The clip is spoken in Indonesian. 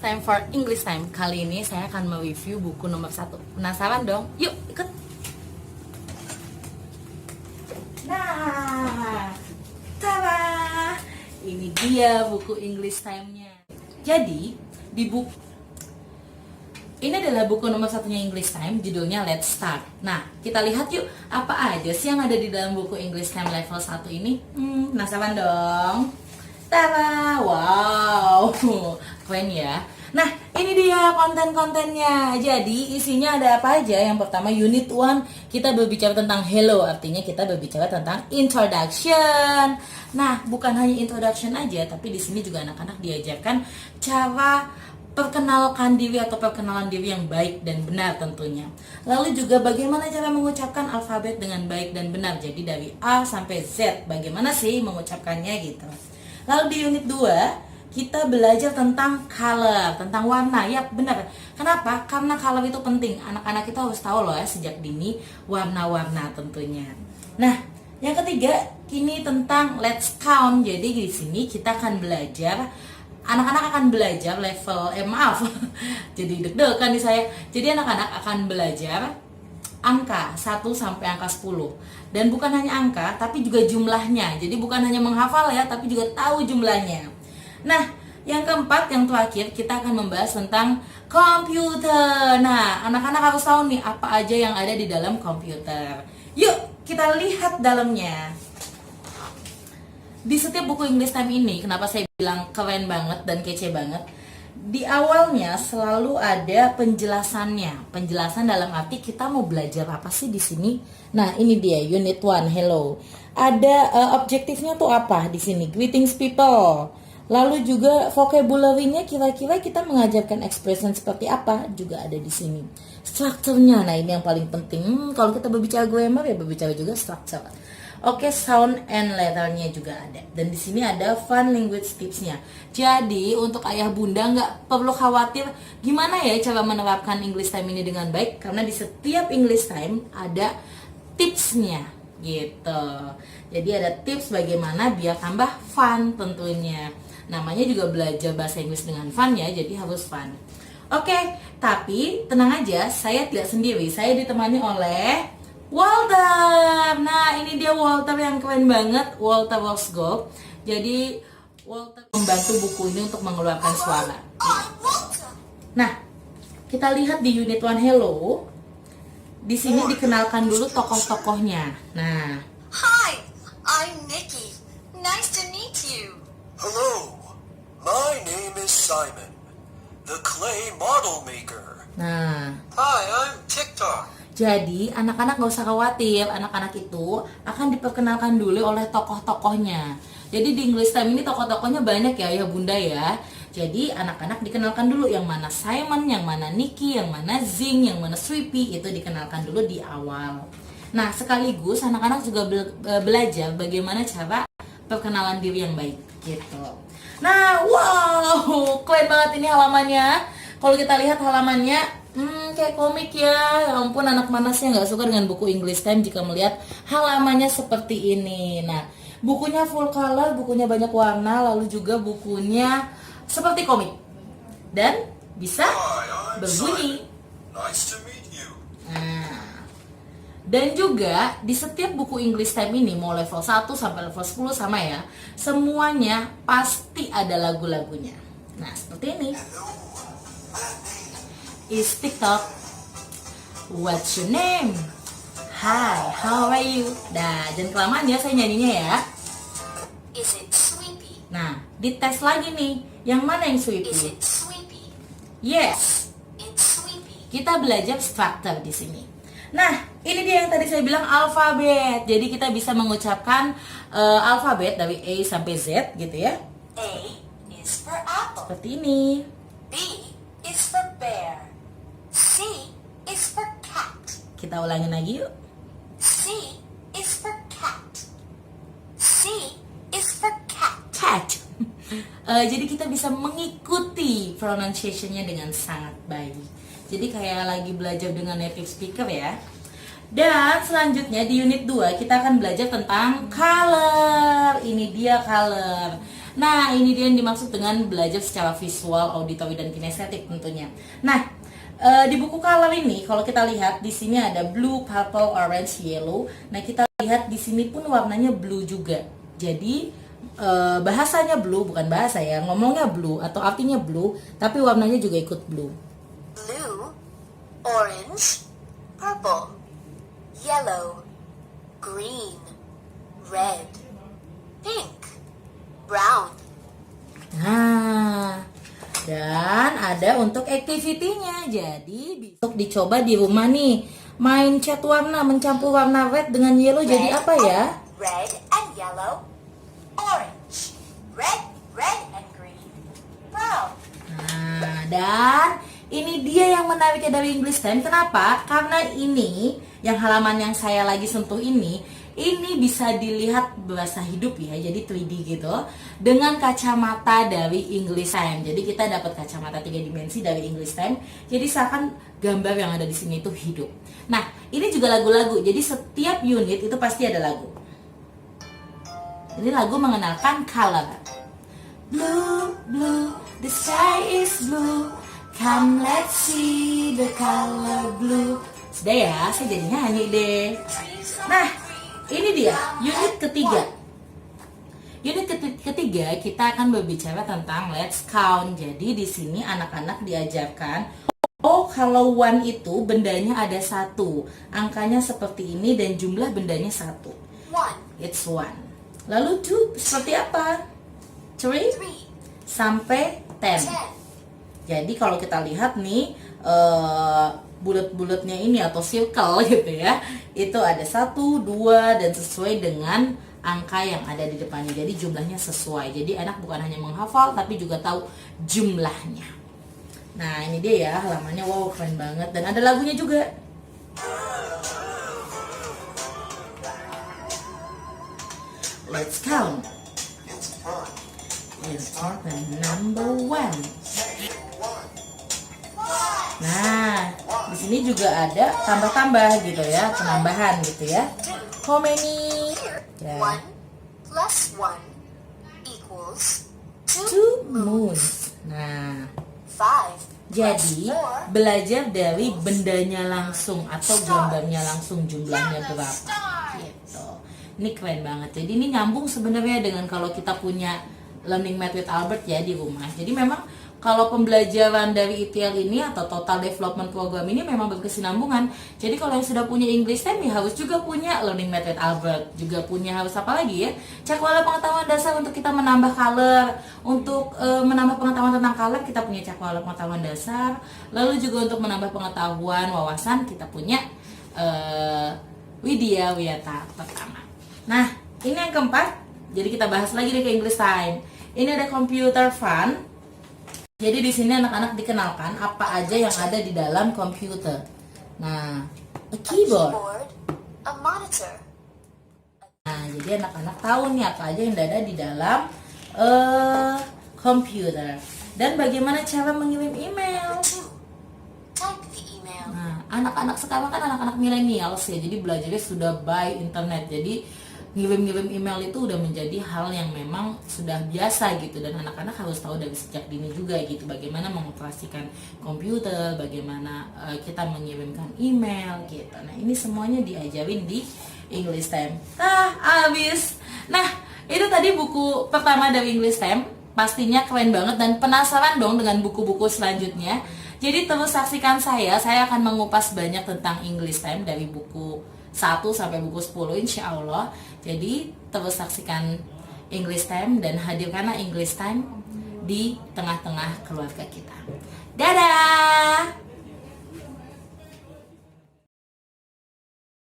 time for English time. Kali ini saya akan mereview buku nomor 1. Penasaran dong? Yuk ikut. Nah, tada! Ini dia buku English time-nya. Jadi, di buku ini adalah buku nomor 1-nya English Time, judulnya Let's Start. Nah, kita lihat yuk, apa aja sih yang ada di dalam buku English Time level 1 ini? Penasaran dong? Tada! Wow, keren ya. Nah, ini dia konten-kontennya. Jadi, isinya ada apa aja? Yang pertama, Unit 1, kita berbicara tentang hello. Artinya kita berbicara tentang introduction. Nah, bukan hanya introduction aja, tapi di sini juga anak-anak diajarkan cara perkenalkan diri atau perkenalan diri yang baik dan benar tentunya. Lalu juga bagaimana cara mengucapkan alfabet dengan baik dan benar. Jadi dari A sampai Z, bagaimana sih mengucapkannya gitu. Lalu di unit 2, kita belajar tentang color, tentang warna. Ya benar. Kenapa? Karena color itu penting. Anak-anak itu harus tahu loh ya sejak dini warna-warna tentunya. Nah, yang ketiga, ini tentang let's count. Jadi di sini kita akan belajar, anak-anak akan belajar level, maaf, jadi deg-degan nih saya. Jadi anak-anak akan belajar angka 1 sampai angka 10. Dan bukan hanya angka, tapi juga jumlahnya. Jadi bukan hanya menghafal ya, tapi juga tahu jumlahnya. Nah, yang keempat, yang terakhir, kita akan membahas tentang komputer. Nah, anak-anak harus tahu nih apa aja yang ada di dalam komputer. Yuk, kita lihat dalamnya. Di setiap buku English Time ini, kenapa saya bilang keren banget dan kece banget? Di awalnya selalu ada penjelasannya. Penjelasan dalam arti kita mau belajar apa sih di sini? Nah, ini dia Unit 1, hello. Ada objektifnya tuh apa di sini? Greetings people. Lalu juga vocabulary-nya kira-kira kita mengajarkan expression seperti apa juga ada di sini. Strukturnya, nah ini yang paling penting. Kalau kita berbicara grammar ya berbicara juga struktur. Oke, sound and letter-nya juga ada. Dan di sini ada fun language tips-nya. Jadi, untuk ayah bunda nggak perlu khawatir gimana ya cara menerapkan English Time ini dengan baik. Karena di setiap English Time ada tipsnya gitu. Jadi ada tips bagaimana biar tambah fun tentunya. Namanya juga belajar bahasa Inggris dengan fun ya, jadi harus fun. Oke, tapi tenang aja, saya tidak sendiri. Saya ditemani oleh Walter. Nah, ini dia Walter yang keren banget, Walter Rosgold. Jadi Walter membantu buku ini untuk mengeluarkan suara. Nah, kita lihat di unit 1 hello. Di sini dikenalkan dulu tokoh-tokohnya. Nah, Hi, I'm Nikki. Nice to meet you. Hello, my name is Simon, the clay model maker. nah. Hi, I'm TikTok. Jadi anak-anak gak usah khawatir, anak-anak itu akan diperkenalkan dulu oleh tokoh-tokohnya. Jadi di English Time ini tokoh-tokohnya banyak ya bunda ya. Jadi anak-anak dikenalkan dulu yang mana Simon, yang mana Nicky, yang mana Zing, yang mana Sweepy, itu dikenalkan dulu di awal. Nah, sekaligus anak-anak juga belajar bagaimana cara perkenalan diri yang baik gitu. Nah, wow, keren banget ini halamannya. Kalau kita lihat halamannya, kayak komik ya. Ya ampun, anak manasnya nggak suka dengan buku English Time jika melihat halamannya seperti ini. Nah, bukunya full color, bukunya banyak warna, lalu juga bukunya seperti komik dan bisa Hi, I'm berbunyi. Simon. Nice to meet you. Nah, dan juga di setiap buku English Time ini, mau level 1 sampai level 10 sama ya, semuanya pasti ada lagu-lagunya. Nah, seperti ini. Is TikTok. What's your name? Hi, how are you? Nah, jangan kelamaan ya saya nyanyinya ya. Is it Sweepy? Nah, dites lagi nih. Yang mana yang Is Sweepy? it Sweepy? Yes. It's Sweepy. Kita belajar struktur di sini. Nah, ini dia yang tadi saya bilang alfabet. Jadi kita bisa mengucapkan alfabet dari A sampai Z gitu ya. A is for apple. Seperti ini. B is for bear. C is for cat. Kita ulangin lagi yuk. C is for cat. C is for cat. Cat. Jadi kita bisa mengikuti pronunciation-nya dengan sangat baik. Jadi kayak lagi belajar dengan native speaker ya. Dan selanjutnya di unit 2 kita akan belajar tentang color. Ini dia color. Nah, ini dia yang dimaksud dengan belajar secara visual, auditori, dan kinestetik tentunya. Nah, di buku color ini kalau kita lihat di sini ada blue, purple, orange, yellow. Nah, kita lihat di sini pun warnanya blue juga. Jadi bahasanya blue, bukan bahasa ya, ngomongnya blue atau artinya blue, tapi warnanya juga ikut blue. Blue, orange, purple, yellow, green, red, pink, brown. Nah, dan ada untuk activity-nya. Jadi besok dicoba di rumah nih. Main cat warna, mencampur warna red dengan yellow jadi apa ya? Red and yellow, orange, red, red and green, brown. Nah, dan ini dia yang menariknya dari English Time. Kenapa? Karena ini yang halaman yang saya lagi sentuh ini bisa dilihat berasa hidup ya, jadi 3D gitu, dengan kacamata dari English Time. Jadi kita dapat kacamata 3 dimensi dari English Time. Jadi seakan gambar yang ada di sini itu hidup. Nah, ini juga lagu-lagu. Jadi setiap unit itu pasti ada lagu. Ini lagu mengenalkan color. Blue, blue, the sky is blue. Come let's see the color blue. Sudah ya, saya jadi nyanyi deh. Nah, ini dia unit ketiga. Unit ketiga kita akan berbicara tentang let's count. Jadi di sini anak-anak diajarkan, oh kalau one itu bendanya ada 1, angkanya seperti ini dan jumlah bendanya 1. It's 1. Lalu 2 seperti apa? 3 sampai 10. Jadi kalau kita lihat nih bulat-bulatnya ini atau circle gitu ya, itu ada 1, 2 dan sesuai dengan angka yang ada di depannya. Jadi jumlahnya sesuai. Jadi anak bukan hanya menghafal tapi juga tahu jumlahnya. Nah, ini dia ya halamannya. Wow, keren banget dan ada lagunya juga. Let's count. Let's count number 1. Nah, di sini juga ada tambah-tambah gitu ya, penambahan gitu ya. How many? Ya. 1 plus 1 equals 2 moons. Nah, 5 jadi belajar dari bendanya langsung atau gambarnya langsung jumlahnya berapa gitu. Ini keren banget. Jadi ini nyambung sebenarnya dengan kalau kita punya Learning Math with Albert ya di rumah. Jadi memang kalau pembelajaran dari ETL ini atau Total Development Program ini memang berkesinambungan. Jadi kalau yang sudah punya English Time ya harus juga punya Learning Math with Albert. Juga punya harus apa lagi ya? Cakrawala pengetahuan dasar untuk kita menambah color. Untuk menambah pengetahuan tentang color kita punya cakrawala pengetahuan dasar. Lalu juga untuk menambah pengetahuan wawasan kita punya Widya Wiyata pertama. Nah, ini yang keempat. Jadi kita bahas lagi nih ke English Time. Ini ada computer fun. Jadi di sini anak-anak dikenalkan apa aja yang ada di dalam komputer. Nah, a keyboard. A monitor. Nah, jadi anak-anak tahu nih apa aja yang ada di dalam komputer. Dan bagaimana cara mengirim email. Type the email. Nah, anak-anak sekarang kan anak-anak millennials ya, jadi belajarnya sudah by internet. Jadi ngirim-ngirim email itu udah menjadi hal yang memang sudah biasa gitu, dan anak-anak harus tahu dari sejak dini juga gitu bagaimana mengoperasikan komputer, bagaimana kita mengirimkan email gitu. Nah, ini semuanya diajarin di English Time. Habis. Nah, itu tadi buku pertama dari English Time. Pastinya keren banget dan penasaran dong dengan buku-buku selanjutnya. Jadi terus saksikan saya akan mengupas banyak tentang English Time dari buku 1 sampai buku 10 insya Allah. Jadi terus saksikan English Time dan hadirkanlah English Time di tengah-tengah keluarga kita. Dadah!